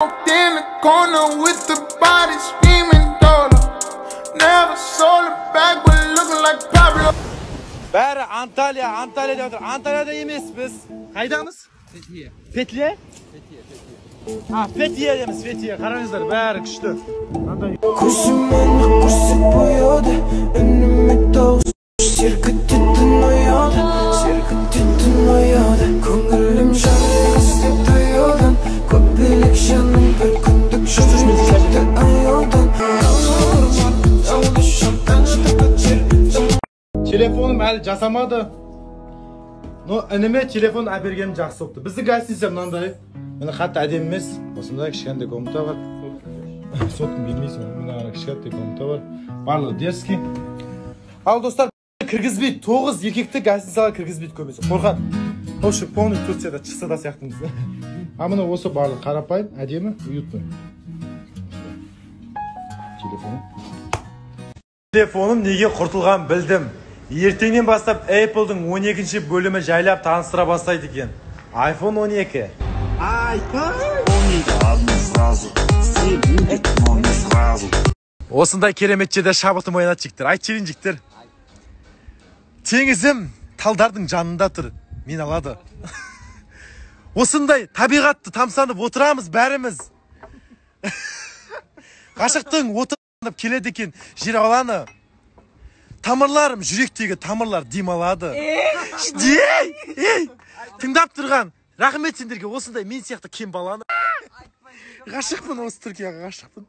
Walked in the corner with the body screaming dollar. Never sold it back, but looking like Pablo. Bari Antalya'da otur. Antalya'da emas biz. Qaydamiz? Fethiye. Fethiye? Fethiye. Ha, Fethiye'demiz, Fethiye. Qarangizlar, bari kuchli. Ko'zimni ko'rsat bo'yadi, önüme toz. Serkittin oyadi, serkittin oyadi. Ko'nglim sharqisda to'yadan, ko'plik shanim bir kundek shurishda ayodan. Telefonum hali jasamadı. No, önüme telefon abergem жақсы oldu. Bizi gazetesi mınday. Meni hatta edemimiz. Osunda kişkende komuta var. Sotun bilmeysin. Meni ara kişkende komuta var. Barlı derski. Al dostlar, Kırgızbit 9 erkekti gazetesi Kırgızbit kömesi. Korkan. Hoşu ponu Türkçe'de çıksa da siyaktınız. Amına olsa barlı karapayın. Edemi uyutmayın. Telefonum nege kurtulgan bildim. Ertеңнен бастап Apple'дың 12-ші бөлімі жайлап таныстыра бастайды екен. iPhone 12. Осындай кереметчеде шабытым ойнат жіктір. Айт черін жіктір. Теңізім талдардың жанында тұр. Мен алады. Осындай табиғатты тамсанып отырамыз бәріміз. Ғашықтың отырып келеді екен жер аланы. Тамырларым, жүректегі тамырлар демалады. Ей! Тыңдап тұрған. Рахмет сендерге осындай мен сияқты кем баланы. Ғашықпын осы Түркияға, ғашықпын.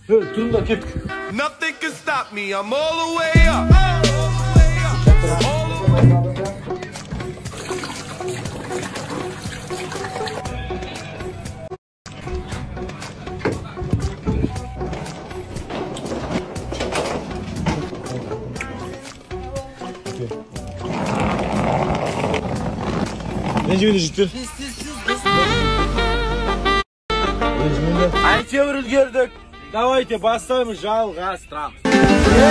Тұрыңдар, кеттік. Nothing can stop me. I'm all the way up. Ренжімейді жіктер. Әйтеуір үлгердік. Давайте бастаймыз жалғастырамыз.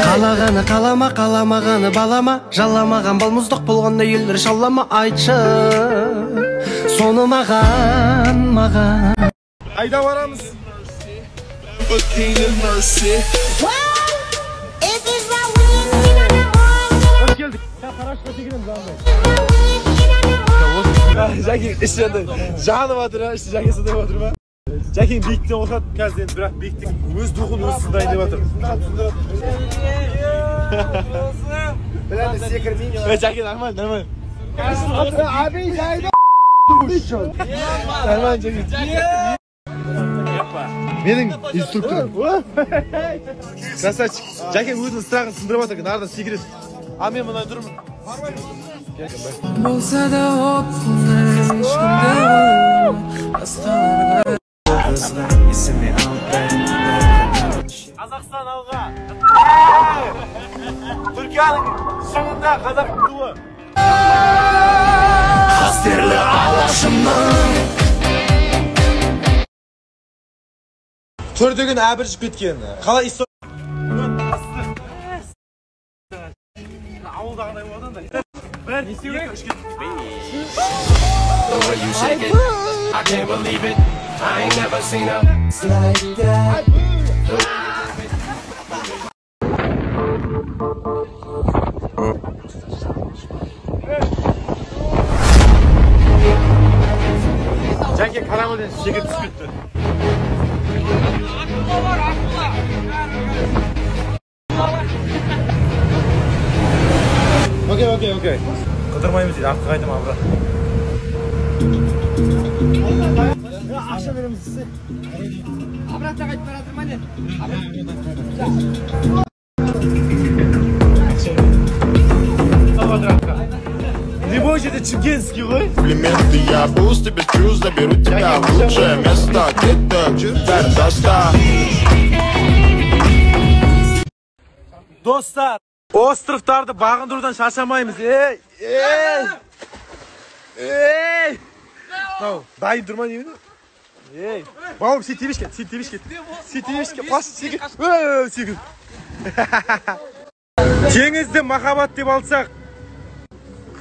Қалағаны қалама, қаламағаны балама. Жаламаған балмұздық болғанда елдер шаллама. Айтшы, соны маған. Айда барамыз. Hoş geldik. Қарашқа тегінім заңдай. Жәкең ішінде жанып атыр, іші жәкесі деп отыр ма? Жәкең бейіктен оқат қазір енді, бірақ бейіктің өз дұғын өз сындайын деп атыр. Жәкең, нормально. Abi, жайды нормально, Жәкең. Менің инструкторым. Красавчик. Жәкең өзінің сұрағын сындырып атыр, нардан секірет. А мен мұнай тұрмын. Болса да отпын, ешкімде ойым астарға. Қазақстан алға. Түркияның шыңында қазақ туы. Қастерлі алашымның Төрдеген әбіржіп кеткен. Қалай истор... Ауылдағындай одан да. Бәрін естеуге үшкен. The way you shake it, I can't believe it. I ain't never seen her like that. Жәке карамелден шегір түсіп кетті. Окей. Қыдырмаймыз дейді, артық айтым абыра. Ақша береміз сізсе. Абыратта қайтып баратыр ма не? Любой жерде Чимкентский ғой? Комплименты я буст, без плюс заберу тебя в лучшее место. Где-то доста. Достар, островтарды бағындырудан шаршамаймыз. Ей! Дайын тұрма немін? Ей! Балым, сен тебеш кет. Пас, секір. Теңізді махаббат деп алсақ,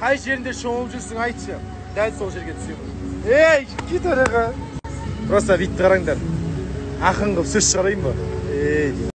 қай жерінде шоңылып жүрсің айтшы. Дәл сол жерге түсемін. Ей, кет араға. Просто витті қараңдар. Ақын қылып сөз шығарайын ба?